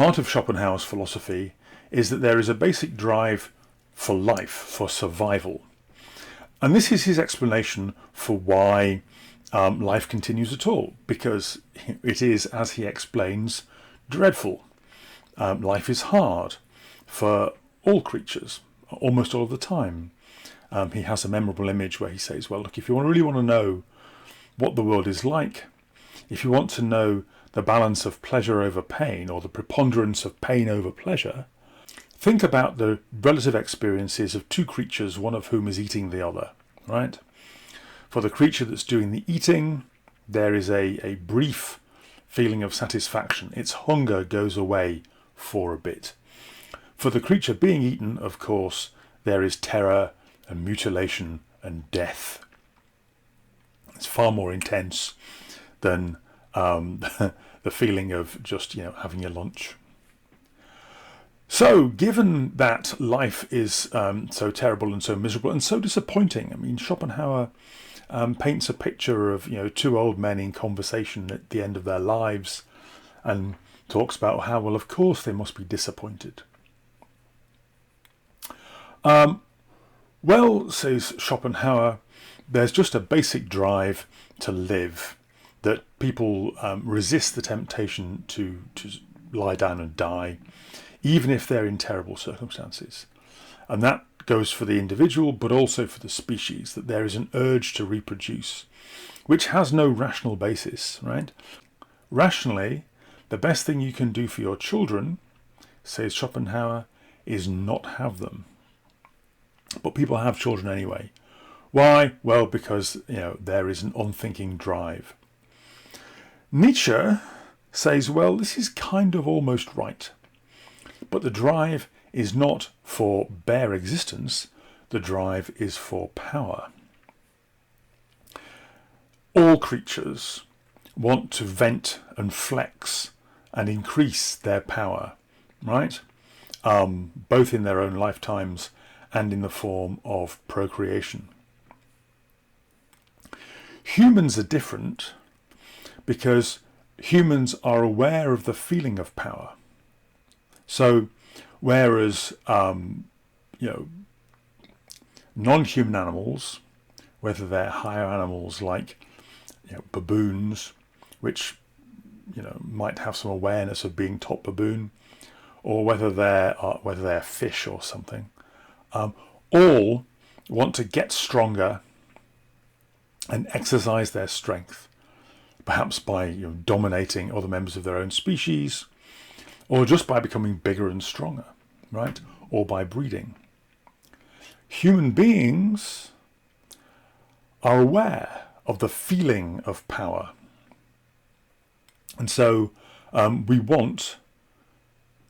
part of Schopenhauer's philosophy is that there is a basic drive for life, for survival. And this is his explanation for why life continues at all, because it is, as he explains, dreadful. Life is hard for all creatures, almost all of the time. He has a memorable image where he says, well, look, if you really want to know what the world is like, if you want to know the balance of pleasure over pain, or the preponderance of pain over pleasure, think about the relative experiences of two creatures, one of whom is eating the other, right? For the creature that's doing the eating, there is a brief feeling of satisfaction. Its hunger goes away for a bit. For the creature being eaten, of course, there is terror and mutilation and death. It's far more intense than the feeling of just, having your lunch. So, given that life is so terrible and so miserable and so disappointing, I mean, Schopenhauer paints a picture of, two old men in conversation at the end of their lives, and talks about how, well, of course they must be disappointed. Well, says Schopenhauer, there's just a basic drive to live, that people resist the temptation to lie down and die, even if they're in terrible circumstances. And that goes for the individual, but also for the species, that there is an urge to reproduce, which has no rational basis, right? Rationally, the best thing you can do for your children, says Schopenhauer, is not have them. But people have children anyway. Why? Well, because, there is an unthinking drive. Nietzsche says, well, this is kind of almost right. But the drive is not for bare existence. The drive is for power. All creatures want to vent and flex and increase their power, right? Both in their own lifetimes and in the form of procreation. Humans are different because humans are aware of the feeling of power. So, whereas, non-human animals, whether they're higher animals like, baboons, which, might have some awareness of being top baboon, or whether they're fish or something, all want to get stronger and exercise their strength, perhaps by dominating other members of their own species, or just by becoming bigger and stronger, right? Or by breeding. Human beings are aware of the feeling of power. And so we want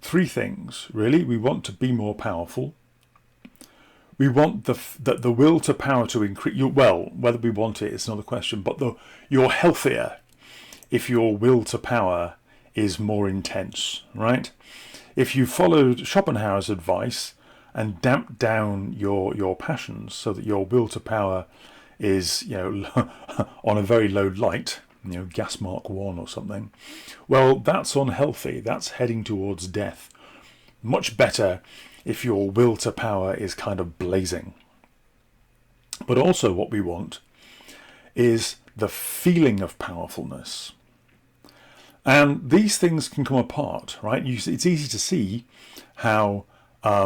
three things, really. We want to be more powerful. We want the will to power to increase. Well, whether we want it is another question, but you're healthier if your will to power is more intense, right? If you followed Schopenhauer's advice and damp down your passions so that your will to power is, on a very low light, gas mark 1 or something, well, that's unhealthy. That's heading towards death. Much better if your will to power is kind of blazing. But also what we want is the feeling of powerfulness. And these things can come apart, right? It's easy to see how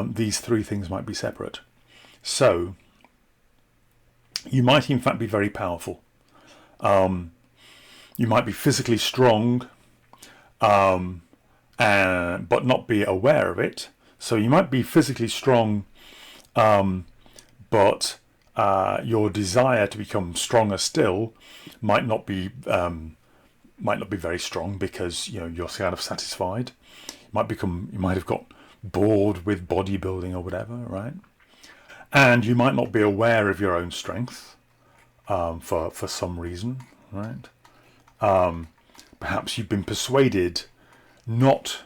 these three things might be separate. So, you might in fact be very powerful. You might be physically strong, but not be aware of it. So you might be physically strong, but your desire to become stronger still might not be very strong, because you're kind of satisfied. You might have got bored with bodybuilding or whatever, right? And you might not be aware of your own strength for some reason, right? Perhaps you've been persuaded not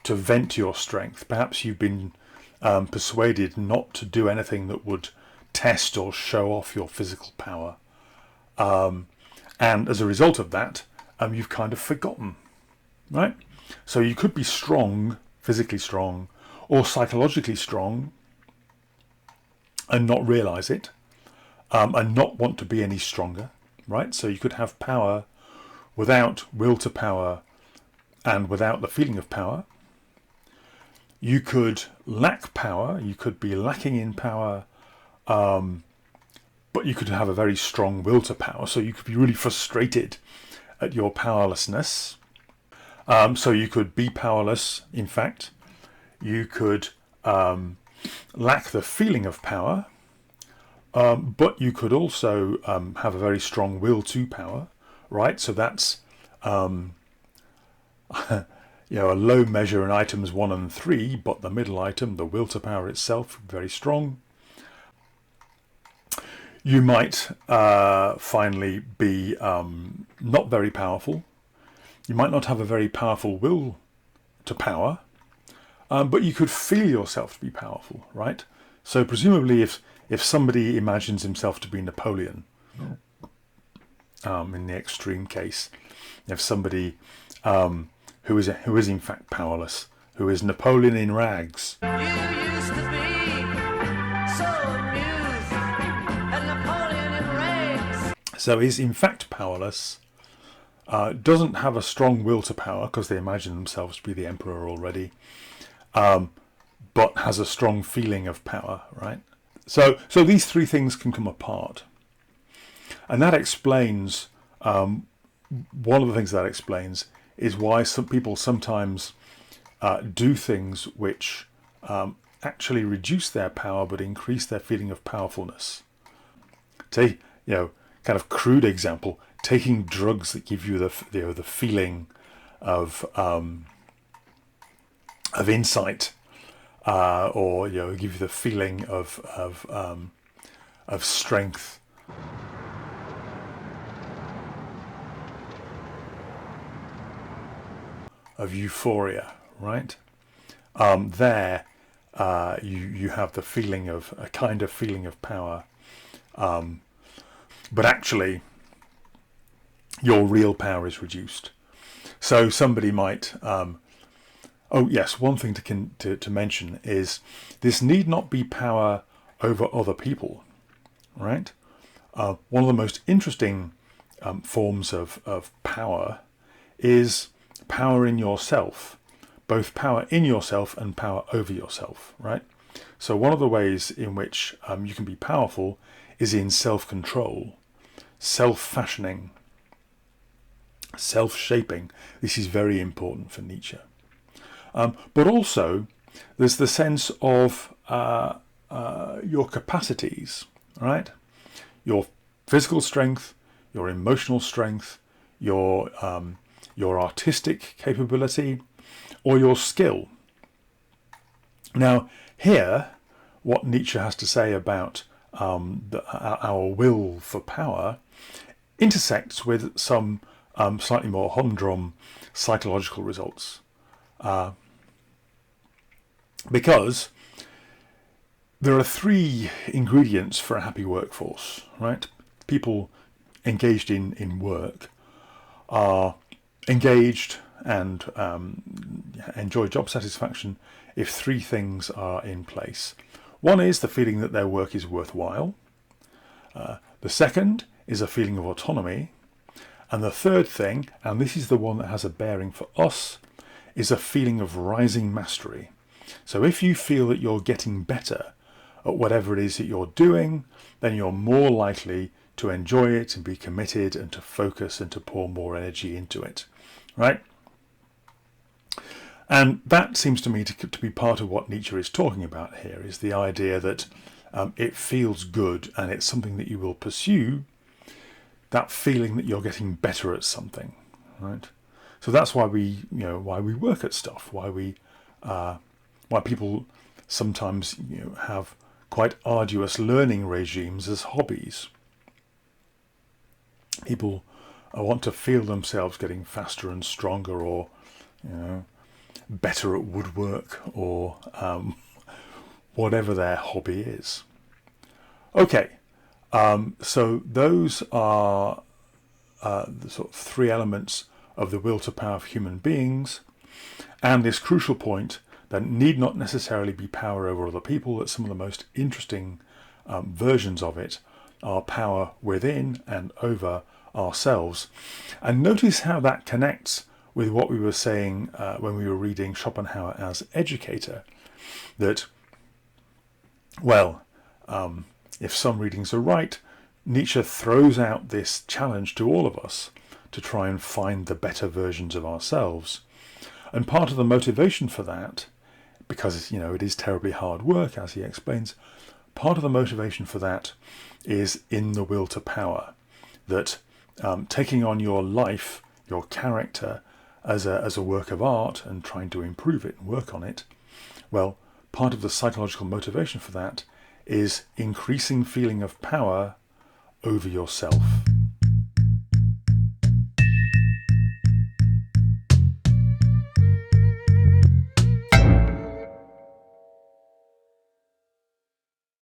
to vent your strength. Perhaps you've been persuaded not to do anything that would test or show off your physical power. And as a result of that, you've kind of forgotten, right? So you could be strong, physically strong, or psychologically strong and not realize it, and not want to be any stronger, right? So you could have power without will to power and without the feeling of power. You could lack power, you could be lacking in power, but you could have a very strong will to power. So you could be really frustrated at your powerlessness. So you could be powerless, in fact. You could lack the feeling of power, but you could also have a very strong will to power, right? So that's a low measure in items 1 and 3, but the middle item, the will to power itself, very strong. You might finally be not very powerful. You might not have a very powerful will to power, but you could feel yourself to be powerful, right? So presumably if somebody imagines himself to be Napoleon, in the extreme case, if somebody who is in fact powerless, who is Napoleon in rags. You used to be so amused at Napoleon in rags. So is in fact powerless, doesn't have a strong will to power because they imagine themselves to be the emperor already, but has a strong feeling of power, right? So these three things can come apart. And that explains, one of the things that explains is why some people sometimes do things which actually reduce their power but increase their feeling of powerfulness. Take, kind of crude example, taking drugs that give you the feeling of insight, or give you the feeling of strength. Of euphoria, right? There, you have the feeling of a kind of feeling of power, but actually, your real power is reduced. So somebody might. Oh yes, one thing to mention is this need not be power over other people, right? One of the most interesting forms of power is power in yourself, both power in yourself and power over yourself, right? So one of the ways in which you can be powerful is in self-control, self-fashioning, self-shaping. This is very important for Nietzsche. But also, there's the sense of your capacities, right? Your physical strength, your emotional strength, your artistic capability, or your skill. Now, here, what Nietzsche has to say about our will for power intersects with some slightly more humdrum psychological results. Because there are 3 ingredients for a happy workforce, right? People engaged in work are engaged and enjoy job satisfaction if 3 things are in place. One is the feeling that their work is worthwhile. The second is a feeling of autonomy. And the third thing, and this is the one that has a bearing for us, is a feeling of rising mastery. So if you feel that you're getting better at whatever it is that you're doing, then you're more likely to enjoy it and be committed and to focus and to pour more energy into it, right? And that seems to me to be part of what Nietzsche is talking about here, is the idea that it feels good and it's something that you will pursue, that feeling that you're getting better at something, right? So that's why we work at stuff, why people sometimes have quite arduous learning regimes as hobbies. People want to feel themselves getting faster and stronger, or better at woodwork, or whatever their hobby is. Okay, so those are the sort of 3 elements of the will to power of human beings. And this crucial point that need not necessarily be power over other people, that some of the most interesting versions of it are power within and over ourselves. And notice how that connects with what we were saying when we were reading Schopenhauer as educator, that, well, if some readings are right, Nietzsche throws out this challenge to all of us to try and find the better versions of ourselves. And part of the motivation for that, because, it is terribly hard work, as he explains, part of the motivation for that is in the will to power, that taking on your life, your character, as a work of art and trying to improve it and work on it, well, part of the psychological motivation for that is increasing feeling of power over yourself.